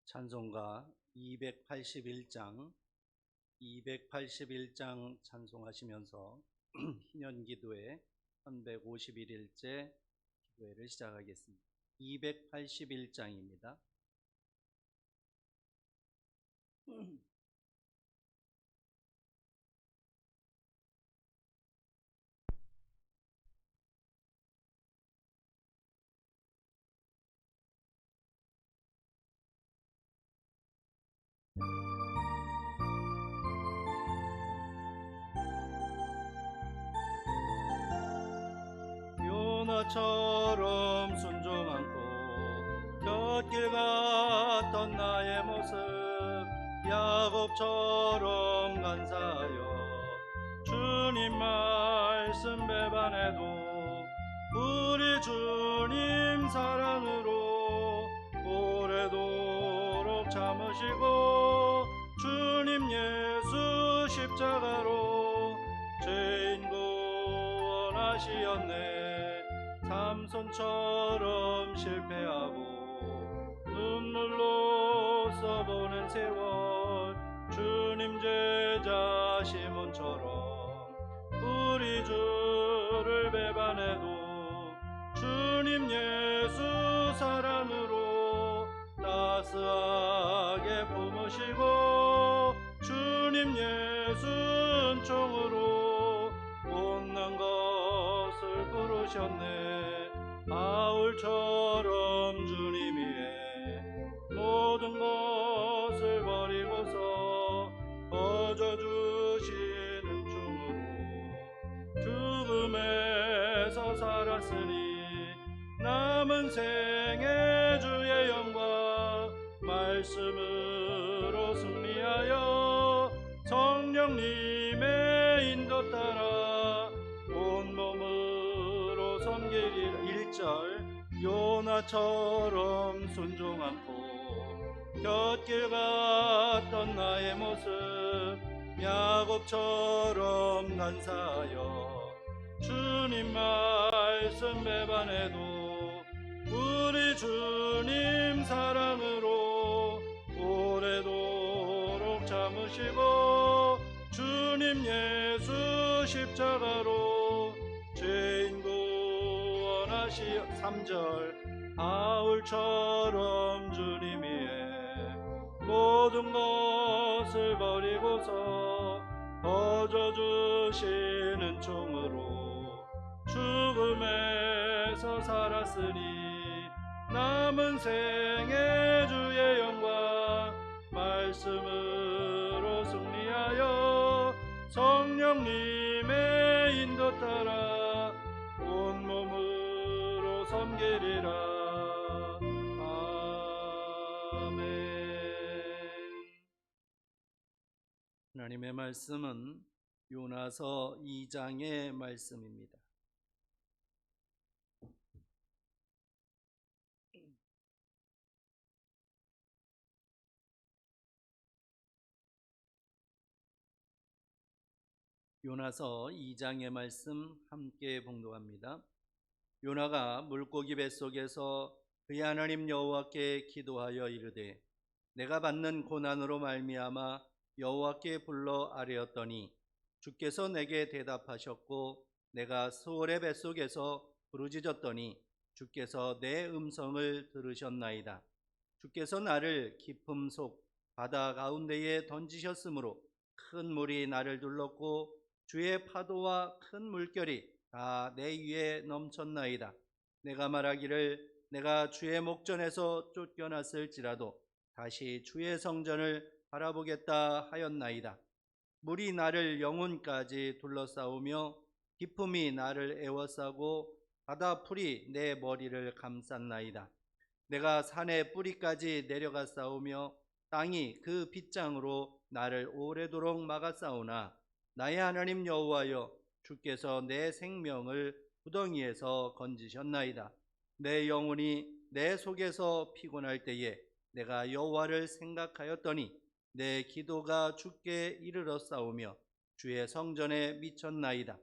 찬송가 281장 찬송하시면서 희년기도회 1151일째 기도회를 시작하겠습니다. 281장입니다. 요나처럼 순종 않고 곁길 갔던 나의 모습, 야곱처럼 간사하여 주님 말씀 배반해도 우리 주님 사랑으로 오래도록 참으시고 주님 예수 십자가로 죄인 구원하시었네. 삼손처럼 실패하고 눈물로 써보낸 세월, 주님 제자 시몬처럼 우리 주를 배반해도 주님 예수 사랑으로 따스하게 품으시고 주님 예수 은총으로 못난 것을 부르셨네. 바울처럼 주님 위에 모든 것을 버리고서 거저주신 은총으로 죽음에서 살았으니 남은 생애 주의 영광 말씀으로 승리하여 성령님의 인도 따라 온몸으로 섬기리라. 1절 요나처럼 순종 않고 곁길 갔던 나의 모습, 야곱처럼 간사하여 주님 말씀 배반해도 우리 주님 사랑으로 오래도록 참으시고 주님 예수 십자가로 죄인 구원하시어. 3절 바울처럼 주님 위에 모든 것을 버리고서 거저주신 은총으로 죽음에서 살았으니 남은 생애 주의 영광 말씀으로 승리하여 성령님의 인도 따라 온몸으로 섬기리라. 하나님의 말씀은 요나서 2장의 말씀입니다. 요나서 2장의 말씀 함께 봉독합니다. 요나가 물고기 뱃속에서 그의 하나님 여호와께 기도하여 이르되 내가 받는 고난으로 말미암아 여호와께 불러 아뢰었더니 주께서 내게 대답하셨고 내가 스올의 뱃속에서 부르짖었더니 주께서 내 음성을 들으셨나이다. 주께서 나를 깊음 속 바다 가운데에 던지셨으므로 큰 물이 나를 둘렀고 주의 파도와 큰 물결이 다 내 위에 넘쳤나이다. 내가 말하기를 내가 주의 목전에서 쫓겨났을지라도 다시 주의 성전을 바라보겠다 하였나이다. 물이 나를 영혼까지 둘러싸우며 깊음이 나를 에워싸고 바다 풀이 내 머리를 감쌌나이다. 내가 산의 뿌리까지 내려가 싸우며 땅이 그 빗장으로 나를 오래도록 막았사오나 나의 하나님 여호와여, 주께서 내 생명을 구덩이에서 건지셨나이다. 내 영혼이 내 속에서 피곤할 때에 내가 여호와를 생각하였더니 내 기도가 주께 이르렀사오며 주의 성전에 미쳤나이다.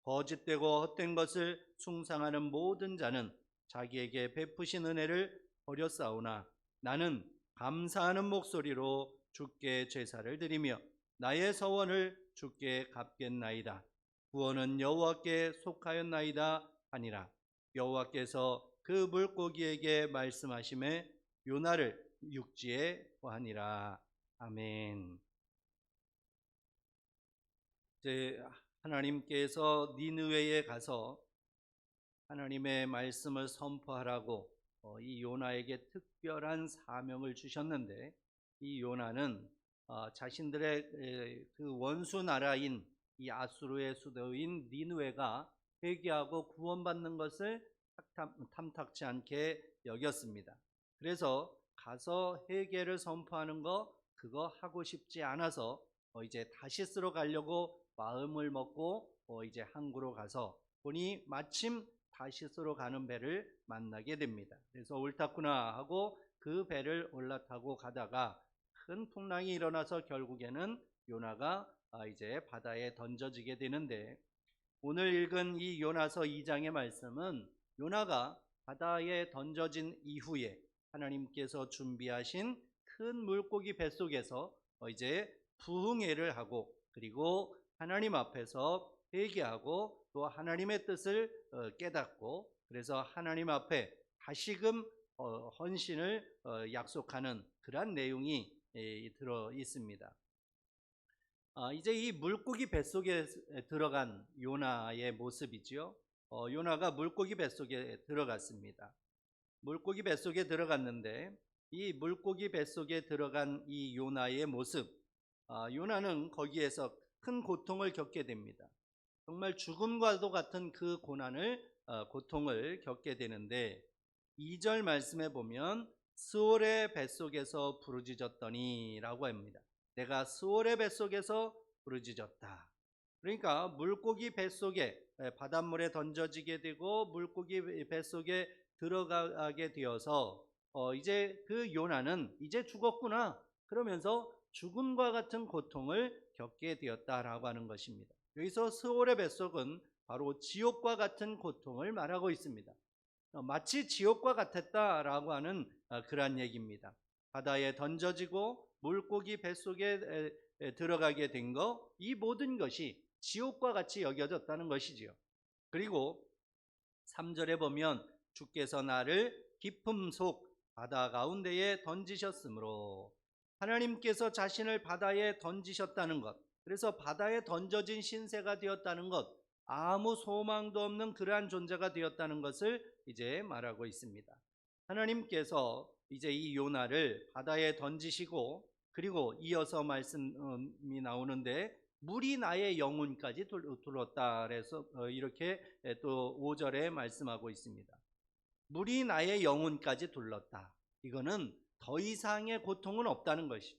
거짓되고 헛된 것을 숭상하는 모든 자는 자기에게 베푸신 은혜를 버렸사오나 나는 감사하는 목소리로 주께 제사를 드리며 나의 서원을 주께 갚겠나이다. 구원은 여호와께 속하였나이다 하니라. 여호와께서 그 물고기에게 말씀하심에 요나를 육지에 보하니라. 아멘. 이제 하나님께서 니느웨에 가서 하나님의 말씀을 선포하라고 이 요나에게 특별한 사명을 주셨는데, 이 요나는 자신들의 그 원수 나라인 이 아수르의 수도인 니느웨가 회개하고 구원받는 것을 탐탁치 않게 여겼습니다. 그래서 가서 회개를 선포하는 그거 하고 싶지 않아서 이제 다시스로 가려고 마음을 먹고 이제 항구로 가서 보니 마침 다시스로 가는 배를 만나게 됩니다. 그래서 옳다구나 하고 그 배를 올라타고 가다가 큰 풍랑이 일어나서 결국에는 요나가 이제 바다에 던져지게 되는데, 오늘 읽은 이 요나서 2장의 말씀은 요나가 바다에 던져진 이후에 하나님께서 준비하신 큰 물고기 뱃속에서 이제 부흥회를 하고, 그리고 하나님 앞에서 회개하고 또 하나님의 뜻을 깨닫고, 그래서 하나님 앞에 다시금 헌신을 약속하는 그러한 내용이 들어 있습니다. 이제 이 물고기 뱃속에 들어간 요나의 모습이지요. 요나가 물고기 뱃속에 들어갔습니다. 물고기 뱃속에 들어갔는데, 이 물고기 뱃속에 들어간 이 요나의 모습, 요나는 거기에서 큰 고통을 겪게 됩니다. 정말 죽음과도 같은 그 고통을 겪게 되는데, 2절 말씀에 보면 스올의 뱃속에서 부르짖었더니 라고 합니다. 내가 스올의 뱃속에서 부르짖었다. 그러니까 물고기 뱃속에, 바닷물에 던져지게 되고 물고기 뱃속에 들어가게 되어서 이제 그 요나는 이제 죽었구나 그러면서 죽음과 같은 고통을 겪게 되었다라고 하는 것입니다. 여기서 스올의 뱃속은 바로 지옥과 같은 고통을 말하고 있습니다. 마치 지옥과 같았다라고 하는 그러한 얘기입니다. 바다에 던져지고 물고기 뱃속에 들어가게 된 이 모든 것이 지옥과 같이 여겨졌다는 것이지요. 그리고 3절에 보면 주께서 나를 깊음 속 바다 가운데에 던지셨으므로, 하나님께서 자신을 바다에 던지셨다는 것, 그래서 바다에 던져진 신세가 되었다는 것, 아무 소망도 없는 그러한 존재가 되었다는 것을 이제 말하고 있습니다. 하나님께서 이제 이 요나를 바다에 던지시고, 그리고 이어서 말씀이 나오는데 물이 나의 영혼까지 둘렀다 그래서 이렇게 또 5절에 말씀하고 있습니다. 물이 나의 영혼까지 둘렀다. 이거는 더 이상의 고통은 없다는 것이죠.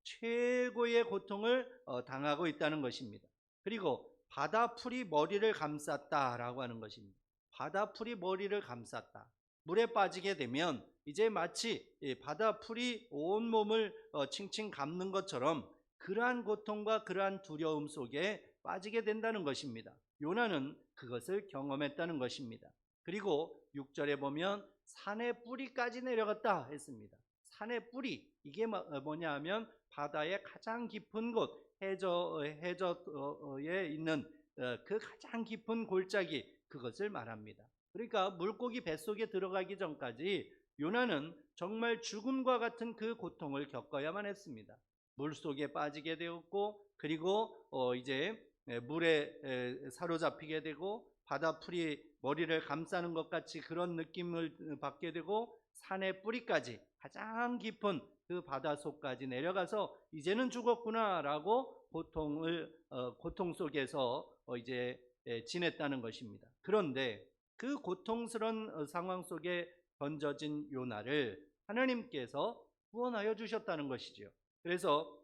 최고의 고통을 당하고 있다는 것입니다. 그리고 바다풀이 머리를 감쌌다라고 하는 것입니다. 바다풀이 머리를 감쌌다. 물에 빠지게 되면 이제 마치 바다풀이 온몸을 칭칭 감는 것처럼 그러한 고통과 그러한 두려움 속에 빠지게 된다는 것입니다. 요나는 그것을 경험했다는 것입니다. 그리고 6절에 보면 산의 뿌리까지 내려갔다 했습니다. 산의 뿌리, 이게 뭐냐 하면 바다의 가장 깊은 곳, 해저에 있는 그 가장 깊은 골짜기, 그것을 말합니다. 그러니까 물고기 뱃속에 들어가기 전까지 요나는 정말 죽음과 같은 그 고통을 겪어야만 했습니다. 물속에 빠지게 되었고, 그리고 이제 물에 사로잡히게 되고 바다풀이 머리를 감싸는 것 같이 그런 느낌을 받게 되고, 산의 뿌리까지 가장 깊은 그 바닷속까지 내려가서 이제는 죽었구나라고 고통 속에서 이제 지냈다는 것입니다. 그런데 그 고통스러운 상황 속에 던져진 요나를 하나님께서 구원하여 주셨다는 것이죠. 그래서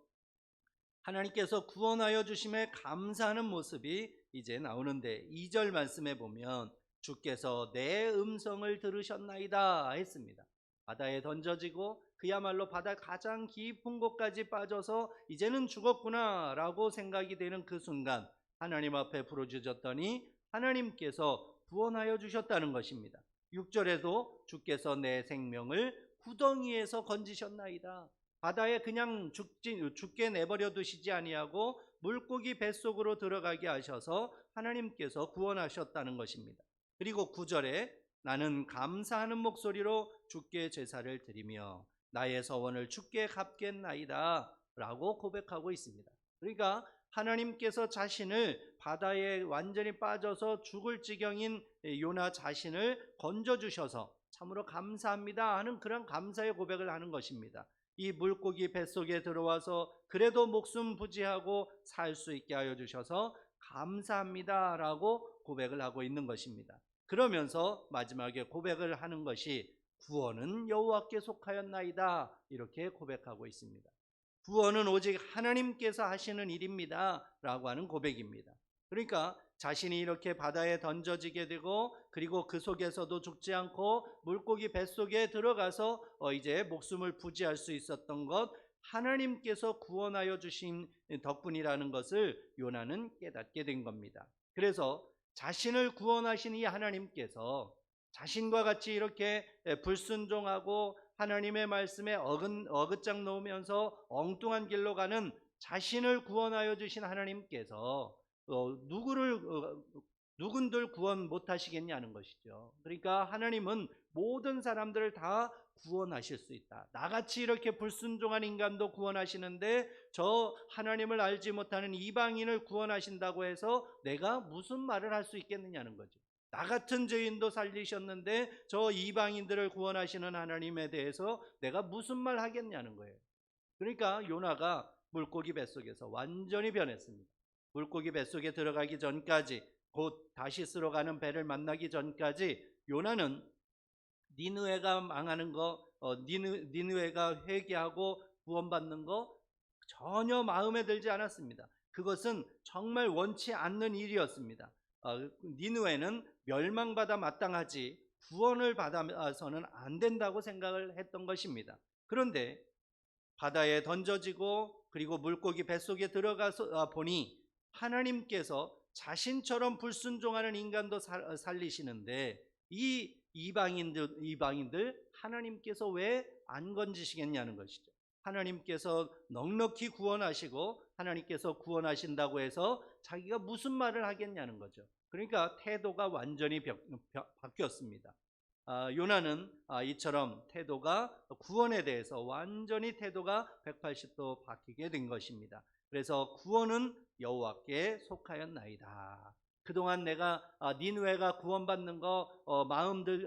하나님께서 구원하여 주심에 감사하는 모습이 이제 나오는데 2절 말씀에 보면 주께서 내 음성을 들으셨나이다 했습니다. 바다에 던져지고 그야말로 바다 가장 깊은 곳까지 빠져서 이제는 죽었구나 라고 생각이 되는 그 순간 하나님 앞에 부르짖었더니 하나님께서 구원하여 주셨다는 것입니다. 6절에도 주께서 내 생명을 구덩이에서 건지셨나이다. 바다에 그냥 죽게 내버려 두시지 아니하고 물고기 뱃속으로 들어가게 하셔서 하나님께서 구원하셨다는 것입니다. 그리고 9절에 나는 감사하는 목소리로 주께 제사를 드리며 나의 서원을 주께 갚겠나이다 라고 고백하고 있습니다. 그러니까 하나님께서 자신을 바다에 완전히 빠져서 죽을 지경인 요나 자신을 건져주셔서 참으로 감사합니다 하는 그런 감사의 고백을 하는 것입니다. 이 물고기 뱃속에 들어와서 그래도 목숨 부지하고 살 수 있게 하여 주셔서 감사합니다 라고 고백을 하고 있는 것입니다. 그러면서 마지막에 고백을 하는 것이 구원은 여호와께 속하였나이다 이렇게 고백하고 있습니다. 구원은 오직 하나님께서 하시는 일입니다 라고 하는 고백입니다. 그러니까 자신이 이렇게 바다에 던져지게 되고 그리고 그 속에서도 죽지 않고 물고기 뱃속에 들어가서 이제 목숨을 부지할 수 있었던 것 하나님께서 구원하여 주신 덕분이라는 것을 요나는 깨닫게 된 겁니다. 그래서 자신을 구원하신 이 하나님께서 자신과 같이 이렇게 불순종하고 하나님의 말씀에 어긋장 놓으면서 엉뚱한 길로 가는 자신을 구원하여 주신 하나님께서 누군들 구원 못하시겠냐는 것이죠. 그러니까 하나님은 모든 사람들을 다 구원하실 수 있다. 나같이 이렇게 불순종한 인간도 구원하시는데 저 하나님을 알지 못하는 이방인을 구원하신다고 해서 내가 무슨 말을 할 수 있겠느냐는 거죠. 나 같은 죄인도 살리셨는데 저 이방인들을 구원하시는 하나님에 대해서 내가 무슨 말 하겠냐는 거예요. 그러니까 요나가 물고기 뱃속에서 완전히 변했습니다. 물고기 뱃속에 들어가기 전까지 곧 다시스로 가는 배를 만나기 전까지 요나는 니느웨가 망하는 거, 니느웨가 회개하고 구원받는 거 전혀 마음에 들지 않았습니다. 그것은 정말 원치 않는 일이었습니다. 니느웨는 멸망받아 마땅하지 구원을 받아서는 안 된다고 생각을 했던 것입니다. 그런데 바다에 던져지고 그리고 물고기 뱃속에 들어가서 보니 하나님께서 자신처럼 불순종하는 인간도 살리시는데 이 이방인들 하나님께서 왜 안 건지시겠냐는 것이죠. 하나님께서 넉넉히 구원하시고 하나님께서 구원하신다고 해서 자기가 무슨 말을 하겠냐는 거죠. 그러니까 태도가 완전히 바뀌었습니다. 요나는 이처럼 태도가 구원에 대해서 완전히 태도가 180도 바뀌게 된 것입니다. 그래서 구원은 여호와께 속하였나이다. 그동안 내가 니느웨가 구원받는 거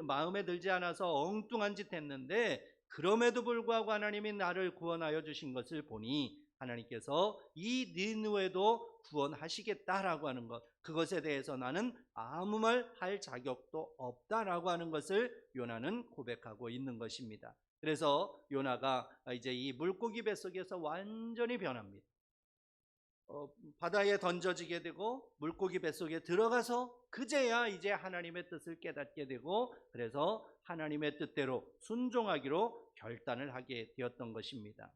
마음에 들지 않아서 엉뚱한 짓 했는데 그럼에도 불구하고 하나님이 나를 구원하여 주신 것을 보니 하나님께서 이 니느웨도 구원하시겠다라고 하는 것, 그것에 대해서 나는 아무 말 할 자격도 없다라고 하는 것을 요나는 고백하고 있는 것입니다. 그래서 요나가 이제 이 물고기 뱃속에서 완전히 변합니다. 바다에 던져지게 되고 물고기 뱃속에 들어가서 그제야 이제 하나님의 뜻을 깨닫게 되고 그래서 하나님의 뜻대로 순종하기로 결단을 하게 되었던 것입니다.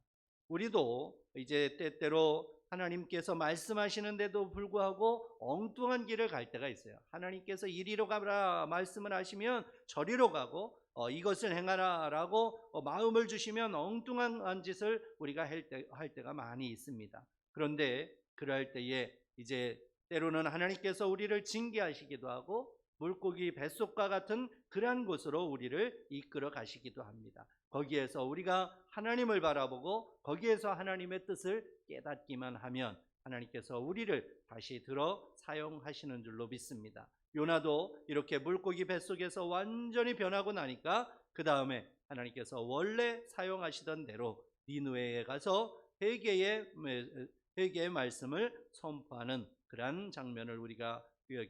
우리도 이제 때때로 하나님께서 말씀하시는데도 불구하고 엉뚱한 길을 갈 때가 있어요. 하나님께서 이리로 가라 말씀을 하시면 저리로 가고 이것을 행하라 라고 마음을 주시면 엉뚱한 짓을 우리가 할 때가 많이 있습니다. 그런데 그럴 때에 이제 때로는 하나님께서 우리를 징계하시기도 하고 물고기 뱃속과 같은 그러한 곳으로 우리를 이끌어 가시기도 합니다. 거기에서 우리가 하나님을 바라보고 거기에서 하나님의 뜻을 깨닫기만 하면 하나님께서 우리를 다시 들어 사용하시는 줄로 믿습니다. 요나도 이렇게 물고기 뱃속에서 완전히 변하고 나니까 그 다음에 하나님께서 원래 사용하시던 대로 니느웨에 가서 회개의 말씀을 선포하는 그러한 장면을 우리가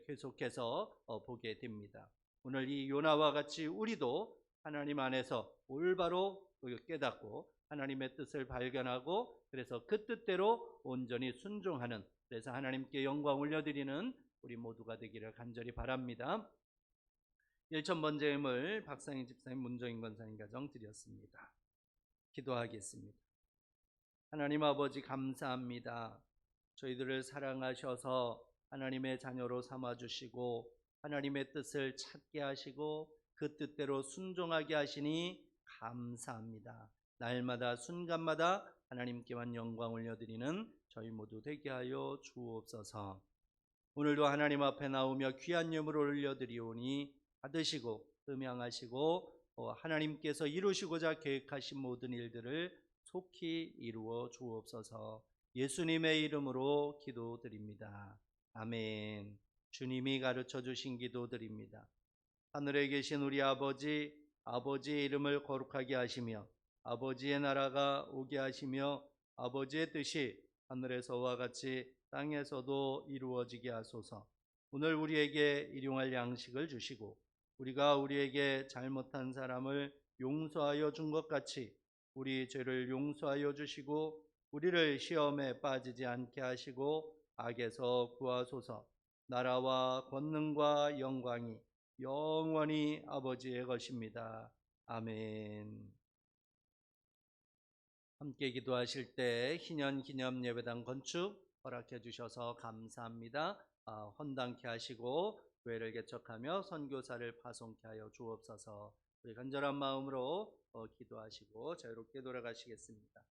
계속해서 보게 됩니다. 오늘 이 요나와 같이 우리도 하나님 안에서 올바로 깨닫고 하나님의 뜻을 발견하고 그래서 그 뜻대로 온전히 순종하는, 그래서 하나님께 영광 올려드리는 우리 모두가 되기를 간절히 바랍니다. 1,000번 제물 박상희 집사님, 문정인 권사님 가정 드렸습니다. 기도하겠습니다. 하나님 아버지 감사합니다. 저희들을 사랑하셔서 하나님의 자녀로 삼아주시고 하나님의 뜻을 찾게 하시고 그 뜻대로 순종하게 하시니 감사합니다. 날마다 순간마다 하나님께만 영광 올려드리는 저희 모두 되게 하여 주옵소서. 오늘도 하나님 앞에 나오며 귀한 예물을 올려드리오니 받으시고 음양하시고 하나님께서 이루시고자 계획하신 모든 일들을 속히 이루어 주옵소서. 예수님의 이름으로 기도드립니다. 아멘. 주님이 가르쳐 주신 기도드립니다. 하늘에 계신 우리 아버지, 아버지의 이름을 거룩하게 하시며 아버지의 나라가 오게 하시며 아버지의 뜻이 하늘에서와 같이 땅에서도 이루어지게 하소서. 오늘 우리에게 일용할 양식을 주시고 우리가 우리에게 잘못한 사람을 용서하여 준 것 같이 우리 죄를 용서하여 주시고 우리를 시험에 빠지지 않게 하시고 악에서 구하소서. 나라와 권능과 영광이 영원히 아버지의 것입니다. 아멘. 함께 기도하실 때 희년 기념 예배당 건축 허락해 주셔서 감사합니다. 헌당케 하시고 교회를 개척하며 선교사를 파송케 하여 주옵소서. 우리 간절한 마음으로 기도하시고 자유롭게 돌아가시겠습니다.